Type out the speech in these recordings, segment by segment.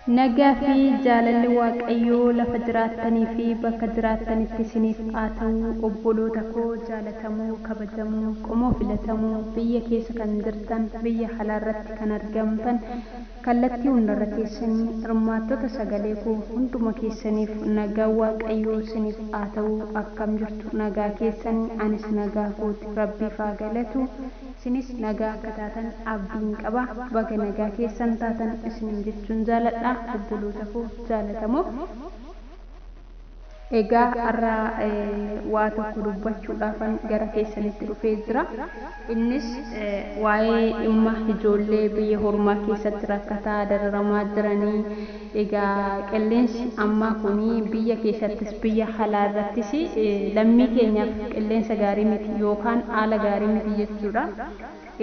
Nagaa fi jaalalli Waaqayyoo lafa jiraattanii fi bakka jiraattanitti isiniif haa ta'u. Obboloota koo jaalatamuu, kabajamuu, qomoo filatamuu, biyya keessa kan jirtan, biyya alaarratti kan argamtan, kallattii hundarra keessanii hirmaattota sagalee koo hunduma keessaniif nagaa Waaqayyoo isiniif haa ta'u. Akkam jirtu nagaa keessanii, anis nagaa kooti. Rabbiif haa galatu. Isinis nagaa akka taatan abdiin qaba. Baga nagaa keessan taatan isiniin jechuun jaaladha. Obboloota koo jaalatamoo, egaa har'a waa tokko dubbachuudhaafan gara keessanitti dhufee jira. Innis waa'ee dhimma ijoollee biyya ormaa keessatti rakkataa dararamaa jiranii. Egaa qilleensi ammaa kuni biyya keessattis biyya alaarrattis lammii keenyaaf qilleensa gaarii miti yookaan haala gaarii miti jechuudha.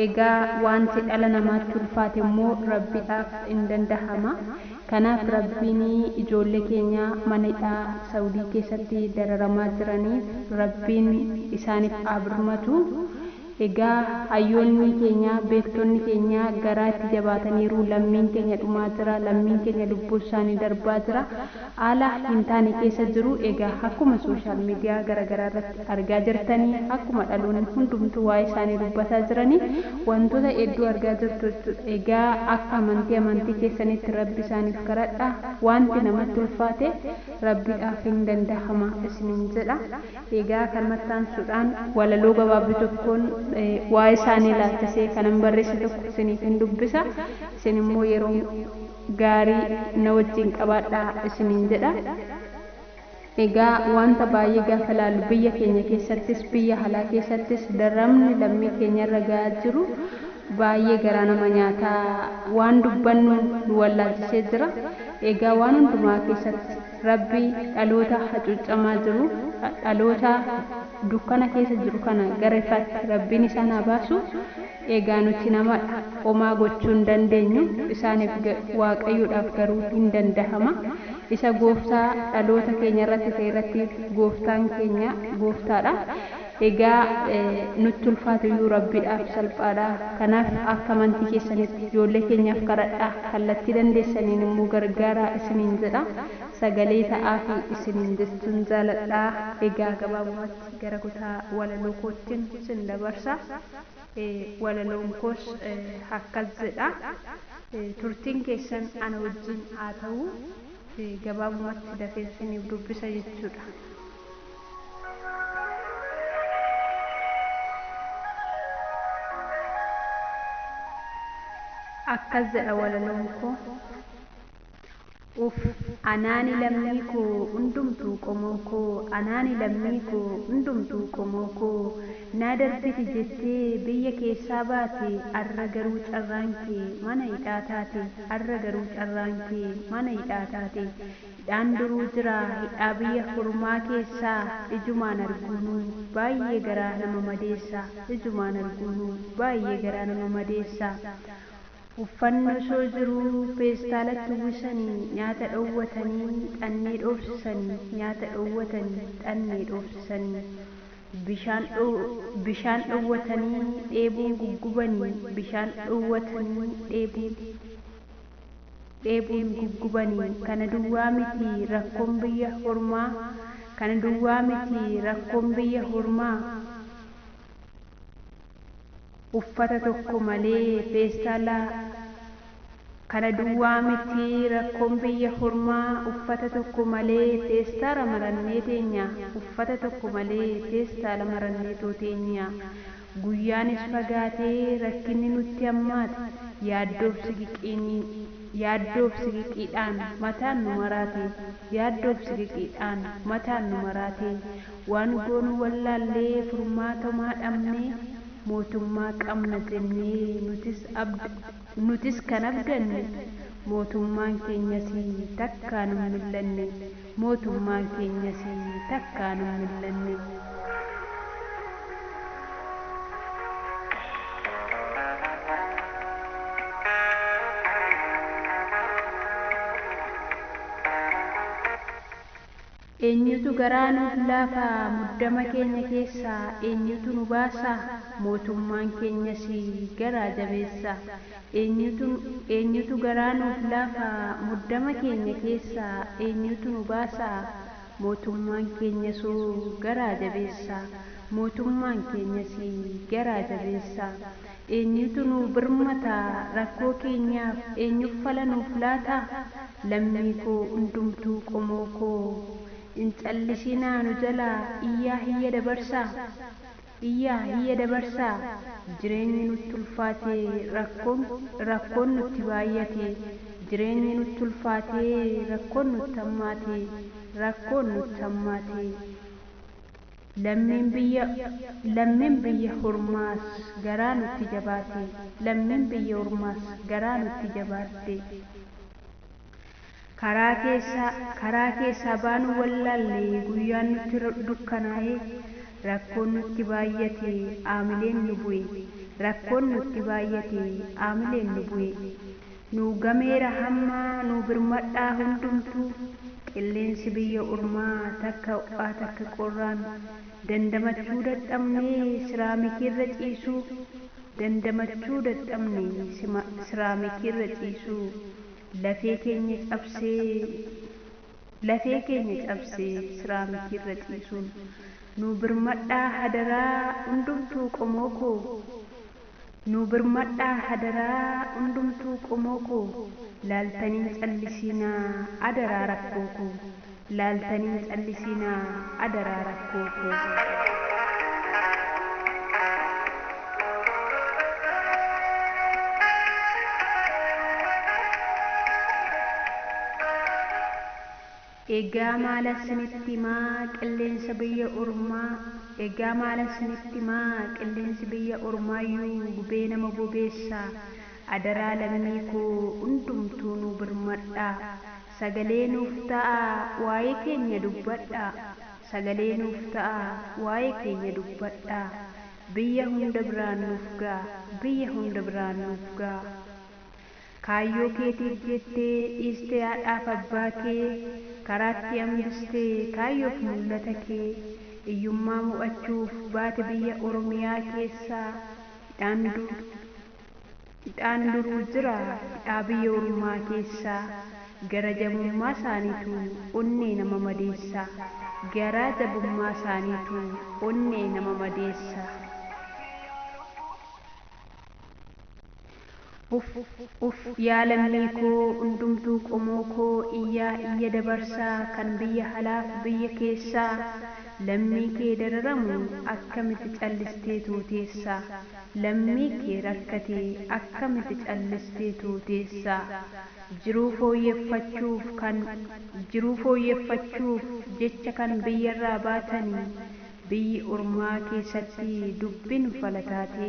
Egaa wanti dhala namaatti ulfaate immoo Rabbiidhaaf hin dandahama. Kanaaf Rabbiin ijoollee keenya mana hidhaa Saawudii keessatti dararamaa jiraniif Rabbiin isaaniif haa birmatu. Egaa hayyoonni keenya, beektonni keenya garaa itti jabaataniiru. Lammiin keenya dhumaa jira, lammiin keenya lubbuu isaanii darbaa jira, haala hin taane keessa jiru. Egaa akkuma sooshaal miidiyaa garaagaraa irratti argaa jirtanii, akkuma dhaloonni hundumtuu waa'ee isaanii dubbataa jiranii wantoota hedduu argaa jirtu. Egaa akka amantii keessanitti Rabbi isaaniif kadhadha. Wanti namatti ulfaate Rabbiidhaaf hin dandahama isiniin jedha. Egaa kan maxxansuudhaan walaloo gabaabduu tokkoon waa'ee isaanii ilaalchisee kanan barreesse tokko isiniif hin dubbisa. Isin immoo yeroo gaarii na wajjin qabaadhaa isiniin jedha. Egaa wanta baay'ee gaafa ilaallu biyya keenya keessattis biyya alaa keessattis darramni lammii keenya irra gahaa jiru baay'ee garaa nama nyaataa. Waan dubbannu nu wallaalchisee jira. Egaa waan hundumaa keessatti Rabbi dhaloota hacuucamaa jiru, dhaloota dukkana keessa jiru kana gara ifaatti Rabbiin isaan haa baasu. Egaa nuti namadha, homaa gochuu hin dandeenyu. Isaaniif Waaqayyoodhaaf garuu hin dandahama. Isa gooftaa dhaloota keenya irratti ta'e irratti gooftaan keenya gooftaadha. Egaa nutti ulfaatu iyyuu Rabbiidhaaf salphaadha. Kanaaf akka amantii keessanitti ijoollee keenyaaf kadhadhaa. Kallattii dandeessaniin immoo gargaaraa isiniin jedha. Sagalee ta'aa fi isiniin jechuun jaaladhaa. Egaa gabaabumatti gara kutaa walaloo kootiin isin dabarsa. Walaloon koos akkas jedha. Turtiin keessan ana wajjin haa ta'u. Gabaabumatti dafee isiniif dubbisa jechuudha. Akkas jedha walaloon koo. Anaani lammii koo hundumtuu qomoo koo, anaani lammii koo hundumtuu qomoo koo. Na darbiti jettee biyya keessaa baate, har'a garuu carraan kee mana hidhaa taate, har'a garuu carraan kee mana hidhaa taate. Hidhaan duruu jira hidhaa biyya ormaa keessaa, ijumaan arguunu baay'ee garaa nama madeessa, ijumaan arguunu baay'ee garaa nama madeessa. Uffanni osoo jiruu feestaalatti uwwisanii, nyaata dhoowwatanii dhannee dhoofsisanii, nyaata dhoowwatanii dhannee dhoofsisanii. Bishaan dhoowwatanii dheebuun guggubanii, bishaan dhoowwatanii dheebuun guggubanii. Kana duwwaa miti rakkoon biyya ormaa, kana duwwaa miti rakkoon biyya ormaa. Uffata tokko malee feestaala, kana duwwaa miti rakkoon biyya ormaa. Uffata tokko malee feestaala marannee teenya, uffata tokko malee feestaala marannee teenya. Guyyaanis fagaatee rakkinni nutti hammaate, yaaddoof siqiqiidhaan mataan nu maraate, yaaddoof siqiqiidhaan mataan nu maraate. Waan goonu wallaallee furmaatamaa dhabnee, mootummaa qabna jennee nutis kan abdanne. Mootummaan keenyas takkaa nu millanne, mootummaan keenyas takkaa nu millanne. Eenyutu garaa nuuf laafa muddama keenya keessaa, eenyutu nu baasa mootummaan keenyas garaa jabeessa. Eenyutu garaa nuuf laafa muddama keenya keessaa eenyutu nu baasa. Mootummaan keenyas garaa jabeessa. Mootummaan keenyas garaa jabeessa. Eenyutu nu birmata rakkoo keenyaaf eenyuuf fala nuuf laata. Lammii koo hundumtuu qomoo koo hin callisinaa nu jalaa iyyaa hiyya dabarsaa. Iyyaa dabarsaa. Jireenyi nutti ulfaatee rakkoon nutti baay'ate. Jireenyi nutti ulfaatee rakkoon nutti hammaate. Lammiin biyya ormaas garaa nutti jabaate. Lammiin biyya ormaas garaa nutti jabaate. Karaa keessaa baanu wallaallee guyyaan nutti dukkanaa'ee. Rakkoon nutti baay'ate aamileen nu bu'e. Rakkoon nutti baay'ate aamileen nu bu'e. Nu gameera hamma nu birmadhaa hundumtuu. Qilleensi biyya ormaa takka ho'aa takka qorraan dandamachuu dadhabnee siraamikirra ciisuu. Dandamachuu dadhabnee siraamikirra ciisuu. Lafee keenya cabsee siraamikirra ciisuun. Nu birmadhaa hadaraa hundumtuu qomoo koo. Nu birmadhaa hadaraa hundumtuu qomoo koo. Laaltaniin callisinaa adaraa rakkoo koo. Laaltaniin callisinaa adaraa rakkoo koo. Egaa maala isinitti himaa qilleensa biyya ormaa. Egaa maala isinitti himaa qilleensi biyya ormaayyuu gubee nama bobeessa. Adaraa lammii koo hundumtuu nu birmadhaa. Sagalee nuuf ta'a waa'ee keenya dubbadhaa. Sagalee nuuf ta'a waa'ee keenya dubbadhaa. Biyya hunda biraan nuuf ga'a. Biyya hunda biraan nuuf ga'a. Kaayyoo keetiif jettee dhiistee haadhaaf abbaa kee. Karaatti hambistee kaayyoof mul'ata kee. Hiyyummaa mo'achuuf baate biyya Oromiyaa keessaa. Hidhaan duruu jira hidhaa biyya ormaa keessaa. Gara jabummaa isaaniitu onnee nama madeessa. Gara jabummaa isaaniitu onnee nama madeessa. Yaa lammii koo hundumtuu qomoo koo iyya dabarsaa kan biyya halaaf biyya keessaa. Lammii kee dararamu akkamitti callistee tuuteessa. Lammii kee rakkate akkamitti callistee tuuteessa. Jiruu fooyyeffachuuf jecha kan biyyarraa baatanii. Biyyi ormaa keessatti dubbiin falataate.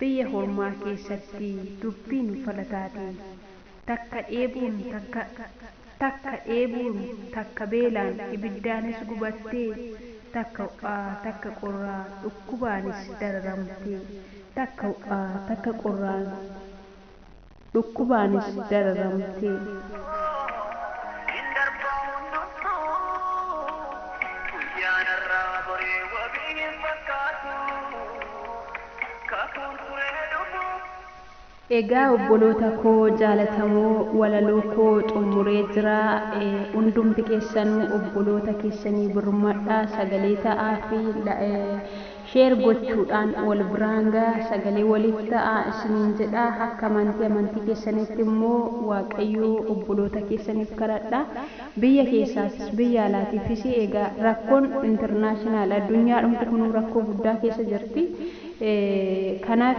Biyya ormaa keessatti dubbiin falataate. Takka dheebuun takka beelaan ibiddaanis gubattee. Takka ho'aa takka qorraa dhukkubaanis dararamtee. Takka ho'aa takka qorraa dhukkubaanis dararamtee. Egaa obboloota koo jaalatamoo walaloo koo xumuree jira. Hundumti keessanuu obboloota keessanii birmadhaa sagalee ta'aa fi sheer gochuudhaan wal biraan gahaa sagalee waliif ta'aa isiniin jedha. Akka amantii keessanitti immoo Waaqayyoo obboloota keessaniif kadhadhaa. Biyya keessaas biyya alaatiifis egaa rakkoon intarnaashinaal addunyaadhumti kun rakkoo guddaa keessa jirti. Kanaaf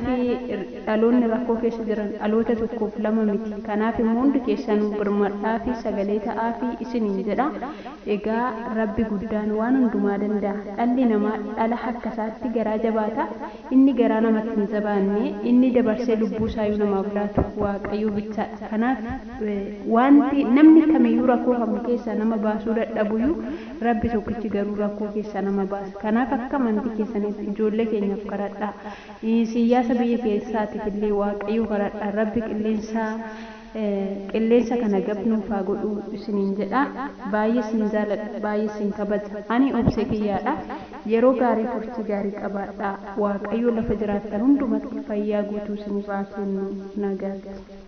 dhaloonni rakkoo keessa jiran dhaloota tokkoof lama miti. Kanaaf immoo hundi keessanuu birmadhaa fi sagalee ta'aa fi isiniin jedha. Egaa Rabbi guddaan waan hundumaa danda'a. Dhalli namaa dhala akka isaatti garaa jabaata. Inni garaa namatti hin jabaanne inni dabarsee lubbuu isaayyuu namaaf laatu Waaqayyoo bichaadha. Kanaaf wanti namni kamiyyuu rakkoo kam keessaa nama baasuu dadhabuyyuu Rabbi tokkichi garuu rakkoo keessaa nama baasa. Kanaaf akka amantii keessanitti ijoollee keenyaaf kadhadhaa. Siyaasa biyya keessaatiif illee Waaqayyoo kadhadhaa. Rabbi qilleensa kana gabnuuf haa godhu isiniin jedha. Baay'ee isin jaaladha, baay'ee isin kabaja. Ani obse kiyyaadha. yeroo gaarii turtii gaarii qabaadhaa waaqayyo lafa jiraattan hundumatti fayyaa guutuu isiniif haa kennu nagaatti.